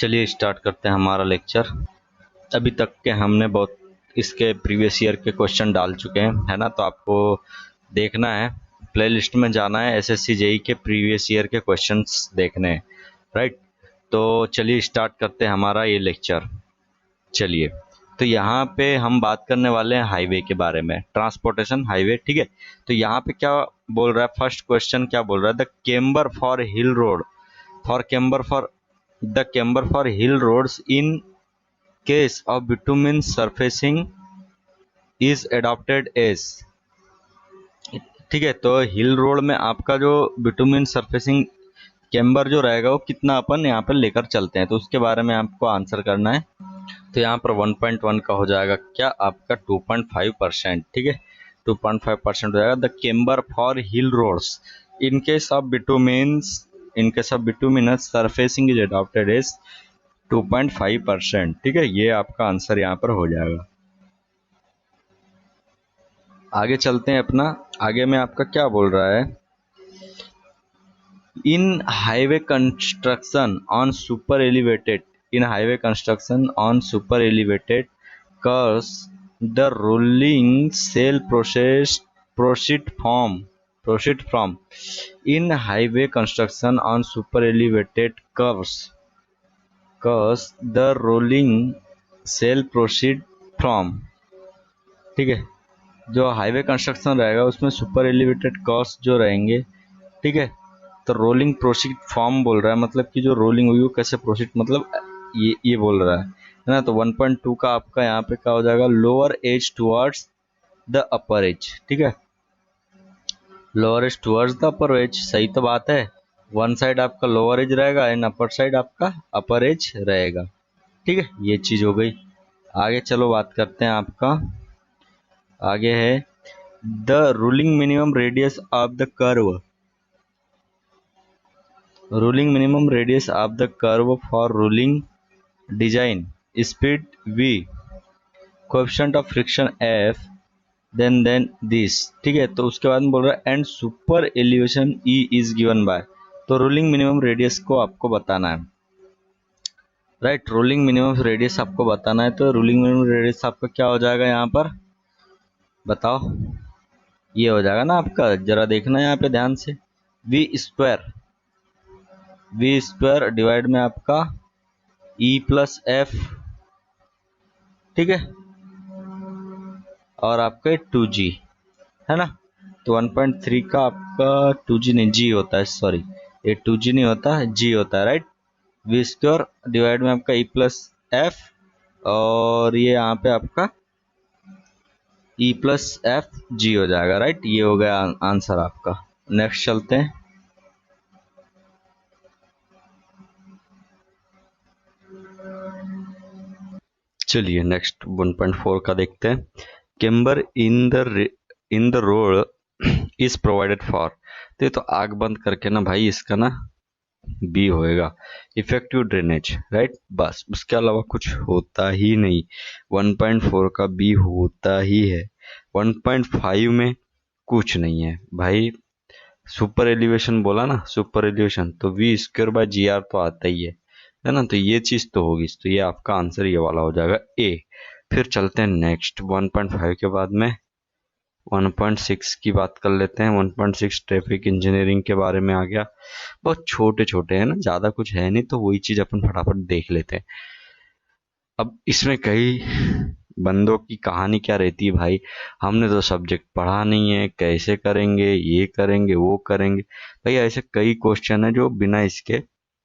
चलिए स्टार्ट करते हैं हमारा लेक्चर। अभी तक के हमने बहुत इसके प्रीवियस ईयर के क्वेश्चन डाल चुके हैं, है ना। तो आपको देखना है, प्लेलिस्ट में जाना है, एसएससी जेई के प्रीवियस ईयर के क्वेश्चंस देखने हैं, राइट। तो चलिए स्टार्ट करते हैं हमारा ये लेक्चर। चलिए, तो यहाँ पे हम बात करने वाले हैं हाईवे के बारे में, ट्रांसपोर्टेशन हाईवे, ठीक है। तो यहाँ पे क्या बोल रहा है, फर्स्ट क्वेश्चन क्या बोल रहा है, the camber for hill road for the camber for hill roads in case of bitumen surfacing is adopted as, ठीक है। तो हिल रोड में आपका जो बिटुमिन सरफेसिंग कैम्बर जो रहेगा वो कितना अपन यहाँ पर लेकर चलते हैं, तो उसके बारे में आपको आंसर करना है। तो यहाँ पर 1.1 का हो जाएगा क्या आपका 2.5%, ठीक है। 2.5% हो जाएगा the camber for hill roads in case of bituminous surfacing is adopted as 2.5%, ठीक है। ये आपका आंसर यहाँ पर हो जाएगा। आगे चलते हैं अपना, आगे में आपका क्या बोल रहा है, in highway construction on super elevated curves the rolling cell proceed from in highway construction on super elevated curves the rolling cell proceed from, ठीक है। जो हाईवे कंस्ट्रक्शन रहेगा उसमें सुपर एलिवेटेड कर्व्स जो रहेंगे, ठीक है। तो रोलिंग प्रोसीड फॉर्म बोल रहा है, मतलब कि जो रोलिंग हुई वो कैसे प्रोसीड, मतलब ये बोल रहा है ना। तो 1.2 का आपका यहाँ पे क्या हो जाएगा, lower edge towards the upper edge, ठीक है। Lower edge towards the upper edge, सही तो बात है। वन साइड आपका लोअर एज रहेगा एंड अपर साइड आपका अपर एज रहेगा, ठीक है। ये चीज हो गई। आगे चलो बात करते हैं आपका, आगे है the ruling minimum radius of the curve for ruling design speed v, coefficient of friction f, then this, ठीक है। तो उसके बाद में बोल रहा है and super elevation e is given by, तो रूलिंग मिनिमम रेडियस को आपको बताना है, राइट। रूलिंग मिनिमम रेडियस आपको बताना है। तो रूलिंग मिनिमम रेडियस आपका क्या हो जाएगा यहाँ पर, बताओ। ये हो जाएगा ना आपका, जरा देखना यहाँ पे ध्यान से, वी स्क्वायर डिवाइड में आपका e प्लस एफ, ठीक है, और आपका 2g, है ना। तो 1.3 का आपका 2g नहीं g होता है, सॉरी, ये 2g नहीं होता है, g होता है, राइट। वी स्क्वायर डिवाइड में आपका e प्लस एफ, और ये यहाँ पे आपका e प्लस एफ जी हो जाएगा, राइट। ये हो गया आंसर आपका। नेक्स्ट चलते हैं, चलिए नेक्स्ट 1.4 का देखते हैं। Camber in the road is provided for, तो ये तो आग बंद करके ना भाई, इसका ना बी होएगा, इफेक्टिव ड्रेनेज, राइट। बस उसके अलावा कुछ होता ही नहीं। 1.4 का बी होता ही है। 1.5 में कुछ नहीं है भाई, सुपर एलिवेशन बोला ना, सुपर एलिवेशन, तो V square by G R तो आता ही है ना। तो ये चीज तो होगी, तो ये आपका आंसर ये वाला हो जाएगा ए। फिर चलते हैं नेक्स्ट, 1.5 के बाद में 1.6 की बात कर लेते हैं। 1.6 ट्रैफिक इंजीनियरिंग के बारे में आ गया। बहुत छोटे छोटे हैं ना, ज्यादा कुछ है नहीं, तो वही चीज अपन फटाफट देख लेते हैं। अब इसमें कई बंदों की कहानी क्या रहती है भाई, हमने तो सब्जेक्ट पढ़ा नहीं है, कैसे करेंगे, ये करेंगे वो करेंगे। भाई ऐसे कई क्वेश्चन है जो बिना इसके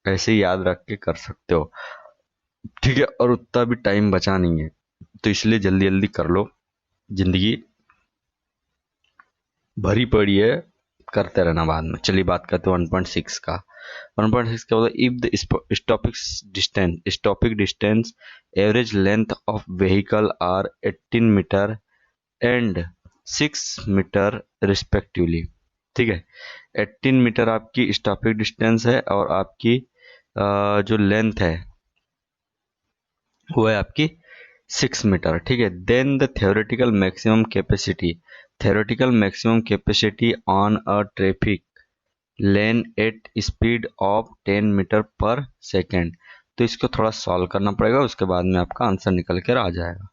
ऐसे याद रख के कर सकते हो, ठीक है। और उतना भी टाइम बचा नहीं है, तो इसलिए जल्दी जल्दी कर लो, जिंदगी भरी पड़ी है, करते रहना बाद में। चलिए बात करते हैं 1.6 का। 1.6 क्या होता है, if the stopping distance average length of vehicle are 18 metre and 6 metre respectively, ठीक है। 18 मीटर आपकी स्टॉपिक डिस्टेंस है और आपकी जो लेंथ है वो है आपकी 6 मीटर, ठीक है। Then the theoretical maximum capacity on a traffic lane at speed of 10 metre पर सेकेंड, तो इसको थोड़ा सॉल्व करना पड़ेगा, उसके बाद में आपका आंसर निकल कर आ जाएगा।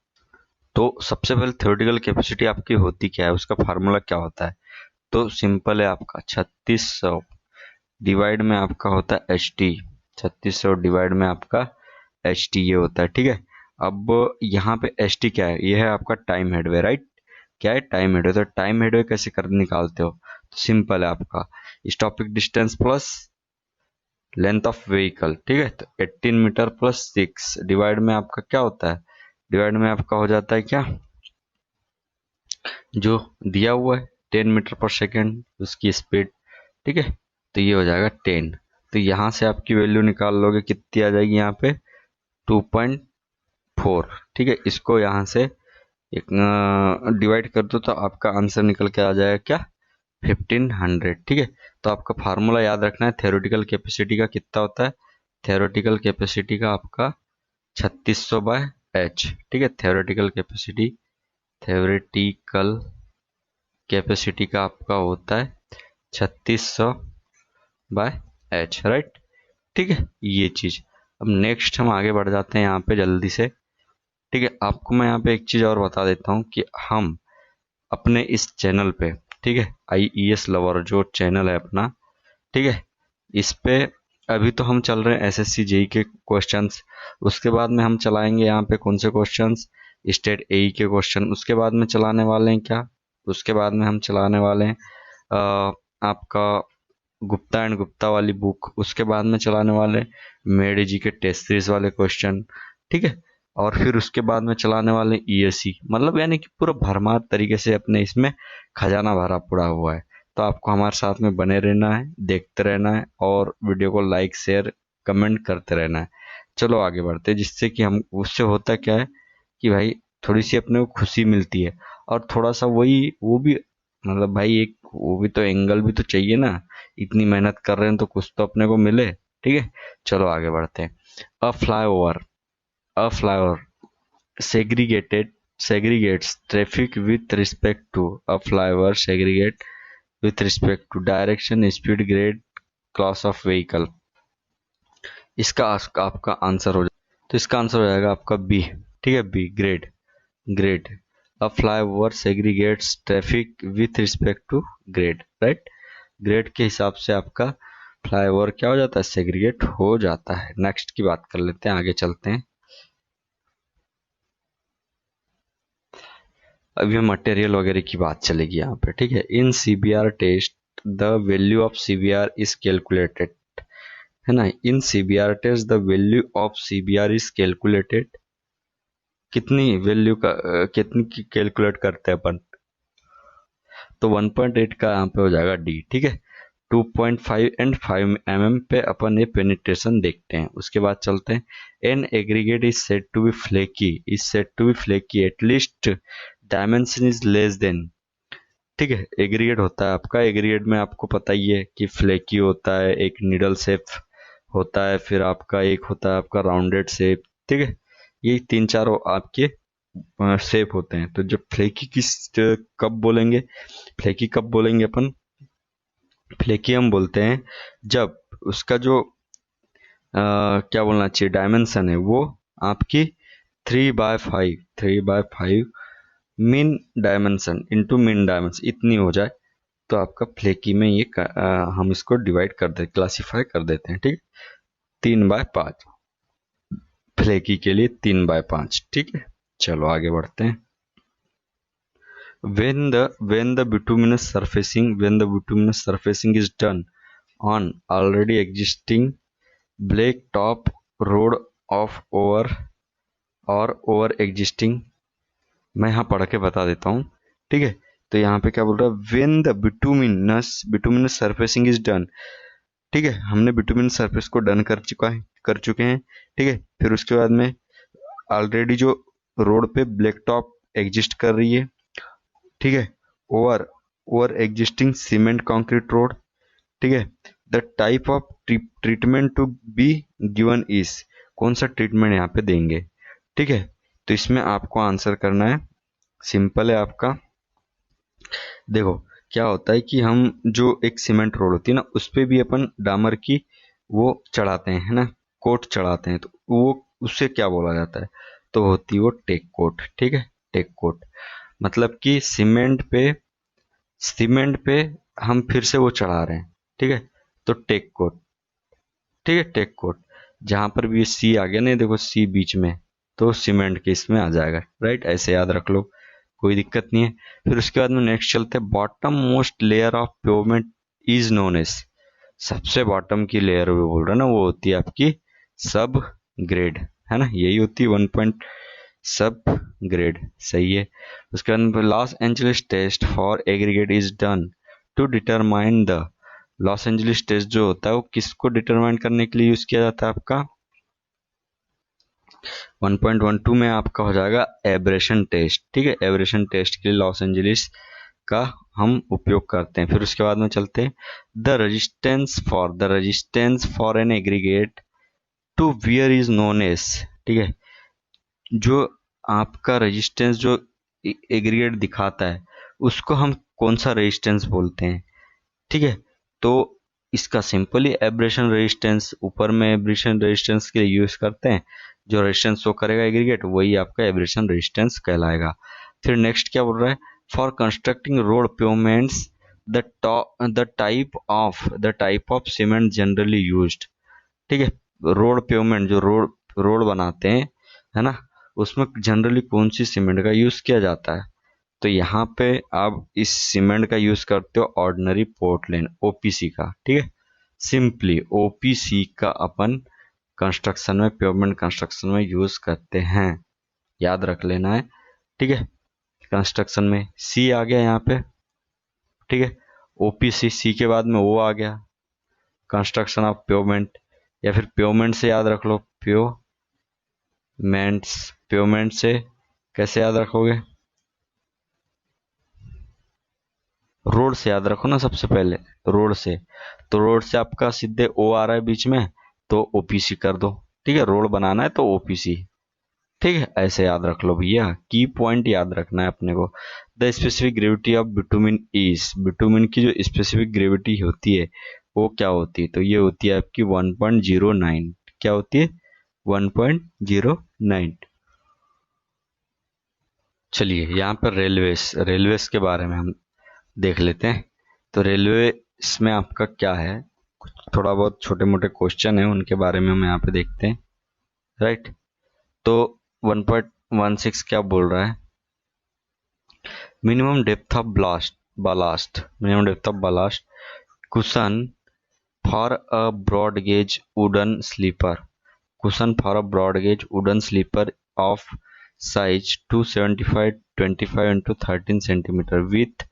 तो सबसे पहले थ्योरेटिकल कैपेसिटी आपकी होती क्या है, उसका फार्मूला क्या होता है? तो सिंपल है, आपका 3600 डिवाइड में आपका होता है एच टी। 3600 डिवाइड में आपका एच टी ये होता है, ठीक है। अब यहाँ पे एच टी क्या है, ये है आपका टाइम हेडवे, राइट। क्या है, टाइम हेडवे। तो टाइम हेडवे कैसे कर निकालते हो? तो सिंपल है, आपका stopping distance plus length of vehicle, ठीक है। तो 18 मीटर प्लस 6 डिवाइड में आपका क्या होता है, डिवाइड में आपका हो जाता है क्या, जो दिया हुआ है 10 मीटर पर सेकेंड उसकी स्पीड, ठीक है। तो ये हो जाएगा 10। तो यहाँ से आपकी वैल्यू निकाल लोगे, कितनी आ जाएगी यहाँ पे, 2.4, ठीक है। इसको यहाँ से एक डिवाइड कर दो तो आपका आंसर निकल के आ जाएगा क्या, 1500, ठीक है। तो आपका फार्मूला याद रखना है, थ्योरेटिकल कैपेसिटी का कितना होता है, थ्योरेटिकल कैपेसिटी का आपका 3600 बाय एच, ठीक है। थ्योरेटिकल कैपेसिटी का आपका होता है 3600 बाय एच, राइट, ठीक है। ये चीज, अब नेक्स्ट हम आगे बढ़ जाते हैं यहाँ पे जल्दी से, ठीक है। आपको मैं यहाँ पे एक चीज और बता देता हूँ कि हम अपने इस चैनल पे, ठीक है, आईईएस लवर जो चैनल है अपना, ठीक है, इस पे अभी तो हम चल रहे हैं एसएससी जेई के क्वेश्चंस, उसके बाद में हम चलाएंगे यहाँ पे कौन से क्वेश्चंस, स्टेट एई के क्वेश्चन, उसके बाद में चलाने वाले हैं क्या, उसके बाद में हम चलाने वाले हैं आपका गुप्ता एंड गुप्ता वाली बुक, उसके बाद में चलाने वाले मेड जी के टेस्ट सीरीज वाले क्वेश्चन, ठीक है। और फिर उसके बाद में चलाने वाले ईएससी, मतलब यानी कि पूरा भरमार तरीके से अपने इसमें खजाना भरा पड़ा हुआ है। तो आपको हमारे साथ में बने रहना है, देखते रहना है, और वीडियो को लाइक शेयर कमेंट करते रहना है। चलो आगे बढ़ते हैं, जिससे कि हम, उससे होता क्या है कि भाई थोड़ी सी अपने को खुशी मिलती है, और थोड़ा सा वही वो भी, मतलब भाई एक वो भी तो एंगल भी तो चाहिए ना, इतनी मेहनत कर रहे हैं तो कुछ तो अपने को मिले, ठीक है। चलो आगे बढ़ते हैं। अ flyover, a flyover segregated segregates traffic with respect to, a flyover segregate with respect to direction, speed, grade, class of vehicle। इसका आपका आंसर हो जाएगा, तो इसका आंसर हो जाएगा आपका बी, ठीक है, B, grade. Grade, a flyover segregates traffic with respect to grade, right. Grade के हिसाब से आपका फ्लाईओवर क्या हो जाता है, सेग्रीगेट हो जाता है। नेक्स्ट की बात कर लेते हैं, आगे चलते हैं। अभी मटेरियल वगैरह की बात चलेगी यहाँ पे, ठीक है। In CBR test the value of CBR is calculated, है ना। In CBR test the value of CBR is calculated, कितनी वैल्यू का कितनी की कैलकुलेट करते हैं अपन, तो 1.8 का यहाँ पे हो जाएगा डी, ठीक है। 2.5 एंड 5 mm पे अपन ये पेनिट्रेशन देखते हैं। उसके बाद चलते हैं, an aggregate is said to be flaky, is said to be flaky at least dimension is less than, ठीक है। एग्रीगेट होता है आपका, एग्रीगेट में आपको पता ही है कि फ्लेकी होता है, एक निडल शेप होता है, फिर आपका एक होता है आपका राउंडेड शेप, ठीक है। ये तीन चार आपके शेप होते हैं। तो जब फ्लेकी किस कब बोलेंगे, फ्लेकी कब बोलेंगे अपन, फ्लेकी हम बोलते हैं जब उसका जो क्या बोलना चाहिए, डायमेंशन है वो आपकी 3/5, 3/5 mean dimension into mean dimension इतनी हो जाए, तो आपका फ्लेकी में ये हम इसको डिवाइड कर दे, क्लासीफाई कर देते हैं, ठीक है। 3/5 फ्लेकी के लिए 3/5, ठीक है। चलो आगे बढ़ते हैं। When the bituminous surfacing is done on already existing blacktop road of over और ओवर एग्जिस्टिंग, मैं यहाँ पढ़ के बता देता हूँ, ठीक है। तो यहाँ पे क्या बोल रहा है, when the bituminous surfacing is done, ठीक है। हमने बिटुमिनस सरफेस को डन कर चुके हैं, ठीक है। फिर उसके बाद में ऑलरेडी जो रोड पे ब्लैक टॉप एग्जिस्ट कर रही है, ठीक है, over over existing cement concrete road, ठीक है। The type of treatment to be given is, कौन सा ट्रीटमेंट यहाँ पे देंगे, ठीक है। तो इसमें आपको आंसर करना है, सिंपल है आपका। देखो क्या होता है कि हम जो एक सीमेंट रोड होती है ना, उस पे भी अपन डामर की वो चढ़ाते हैं, है ना, कोट चढ़ाते हैं तो वो उससे क्या बोला जाता है, तो होती है वो टेक कोट। ठीक है, टेक कोट मतलब कि सीमेंट पे हम फिर से वो चढ़ा रहे हैं। ठीक है, तो टेक कोट। ठीक है, टेक कोट। जहां पर भी सी आ गया, नहीं देखो सी बीच में, तो सीमेंट के इसमें आ जाएगा। राइट, ऐसे याद रख लो, कोई दिक्कत नहीं है। फिर उसके बाद में नेक्स्ट चलते हैं, bottom most layer of pavement is known as. सबसे बॉटम की लेयर वो बोल रहा है ना, वो होती है आपकी सब ग्रेड, है ना, यही होती है 1 सब ग्रेड। सही है। उसके बाद Los Angeles test for aggregate is done to determine the. Los Angeles test जो होता है वो किसको डिटरमाइन करने के लिए यूज किया जाता है आपका, 1.12 में आपका हो जाएगा एब्रेशन टेस्ट। ठीक है, एब्रेशन टेस्ट के लिए लॉस एंजलिस का हम उपयोग करते हैं। फिर उसके बाद में चलते हैं, the resistance for an aggregate to wear is known as. ठीक है, जो आपका रेजिस्टेंस जो एग्रीगेट दिखाता है उसको हम कौन सा रेजिस्टेंस बोलते हैं। ठीक है, तो इसका सिंपली एब्रेशन रेजिस्टेंस, ऊपर में एब्रेशन रेजिस्टेंस के लिए यूज करते हैं, जो रेजिस्टेंस शो करेगा एग्रीगेट वही आपका एब्रेशन रेजिस्टेंस कहलाएगा। फिर नेक्स्ट क्या बोल रहा है, for constructing road pavements the type of cement generally used. ठीक है, रोड पेवमेंट जो रोड रोड बनाते हैं, है ना, उसमें जनरली कौन सी सीमेंट का यूज किया जाता है, तो यहाँ पे आप इस सीमेंट का यूज करते हो ऑर्डिनरी पोर्टलैंड ओपीसी का। ठीक है, सिंपली ओपीसी का अपन कंस्ट्रक्शन में, पेवमेंट कंस्ट्रक्शन में यूज करते हैं, याद रख लेना है। ठीक है, कंस्ट्रक्शन में सी आ गया यहाँ पे। ठीक है, ओपीसी, सी के बाद में ओ आ गया, कंस्ट्रक्शन ऑफ पेवमेंट, या फिर पेवमेंट से याद रख लो, पेवमेंट से कैसे याद रखोगे, रोड से याद रखो ना सबसे पहले, रोड से। तो रोड से आपका सीधे ओ आ रहा है बीच में, तो ओपीसी कर दो। ठीक है, रोड बनाना है तो ओपीसी। ठीक है, ऐसे याद रख लो भैया, की पॉइंट याद रखना है अपने को। The specific gravity of bitumen is, bitumen की जो स्पेसिफिक ग्रेविटी होती है वो क्या होती है, तो ये होती है आपकी 1.09। क्या होती है, 1.09। चलिए यहाँ पर रेलवेज के बारे में हम देख लेते हैं। तो रेलवे इसमें आपका क्या है, कुछ थोड़ा बहुत छोटे मोटे क्वेश्चन है, उनके बारे में हम यहाँ पे देखते हैं। राइट, तो 1.16 क्या बोल रहा है, minimum depth of ballast, minimum depth of ballast cushion for a broad gauge wooden sleeper, cushion for a broad gauge wooden sleeper of size 275 25 into 13 centimetre with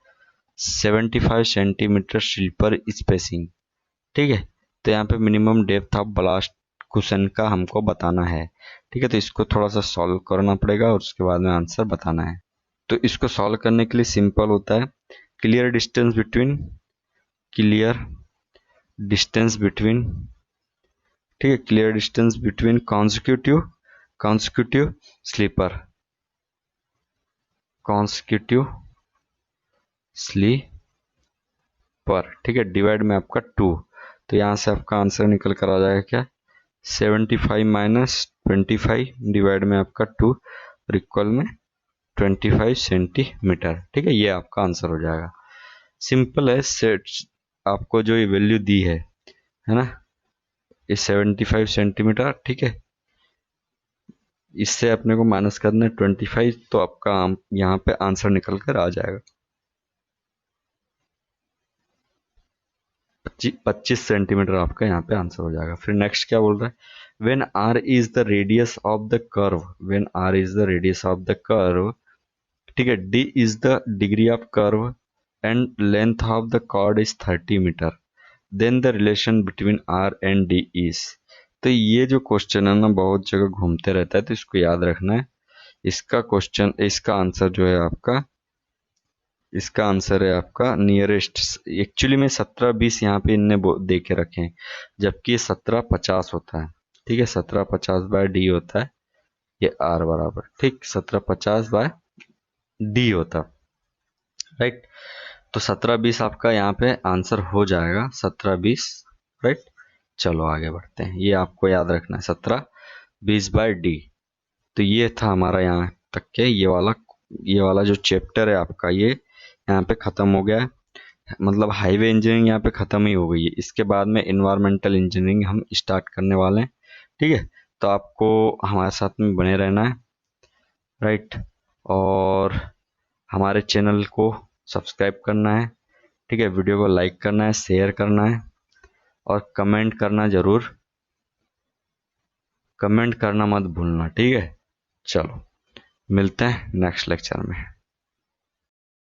75 centimetre sleeper spacing. ठीक है, तो यहाँ पे minimum depth of ballast question का हमको बताना है। ठीक है, तो इसको थोड़ा सा सॉल्व करना पड़ेगा और उसके बाद में आंसर बताना है। तो इसको सॉल्व करने के लिए सिंपल होता है, clear distance between, clear distance between, ठीक है, clear distance between consecutive sleeper, consecutive sleeper. ठीक है, डिवाइड में आपका 2, तो यहाँ से आपका आंसर निकल कर आ जाएगा क्या, 75 माइनस 25 डिवाइड में आपका 2 और इक्वल में 25 सेंटीमीटर। ठीक है, ये आपका आंसर हो जाएगा। सिंपल है, सेट आपको जो ये वैल्यू दी है ना, ये 75 सेंटीमीटर। ठीक है, इससे अपने को माइनस करना है 25, तो आपका यहाँ पे आंसर निकल कर आ जाएगा 25 सेंटीमीटर, आपका यहाँ पे आंसर हो जाएगा। फिर नेक्स्ट क्या बोल रहा है, when R is the radius of the curve, when R is the radius of the curve, ठीक है, D is the degree of curve and length of the chord is 30 metre, then the relation between R and D is. तो ये जो question है ना बहुत जगह घूमते रहता है, तो इसको याद रखना है। इसका आंसर जो है आपका, इसका आंसर है आपका नियरेस्ट। एक्चुअली में 17-20 यहाँ पे इनने दे के रखे हैं, जबकि 17-50 होता है। ठीक है, 17-50 बाय डी होता है, ये आर बराबर, ठीक, 17-50 बाय डी होता है। राइट, तो 17-20 आपका यहाँ पे आंसर हो जाएगा, 17-20। राइट, चलो आगे बढ़ते हैं, ये आपको याद रखना है, 17 20/d। तो ये था हमारा यहाँ तक के ये वाला जो चैप्टर है आपका, ये यहाँ पे खत्म हो गया है। मतलब हाईवे इंजीनियरिंग यहाँ पे खत्म ही हो गई है। इसके बाद में इन्वायरमेंटल इंजीनियरिंग हम स्टार्ट करने वाले हैं। ठीक है, तो आपको हमारे साथ में बने रहना है, राइट। और हमारे चैनल को सब्सक्राइब करना है, ठीक है, वीडियो को लाइक करना है, शेयर करना है, और कमेंट करना जरूर, कमेंट करना मत भूलना, ठीक है। चलो मिलते हैं नेक्स्ट लेक्चर में।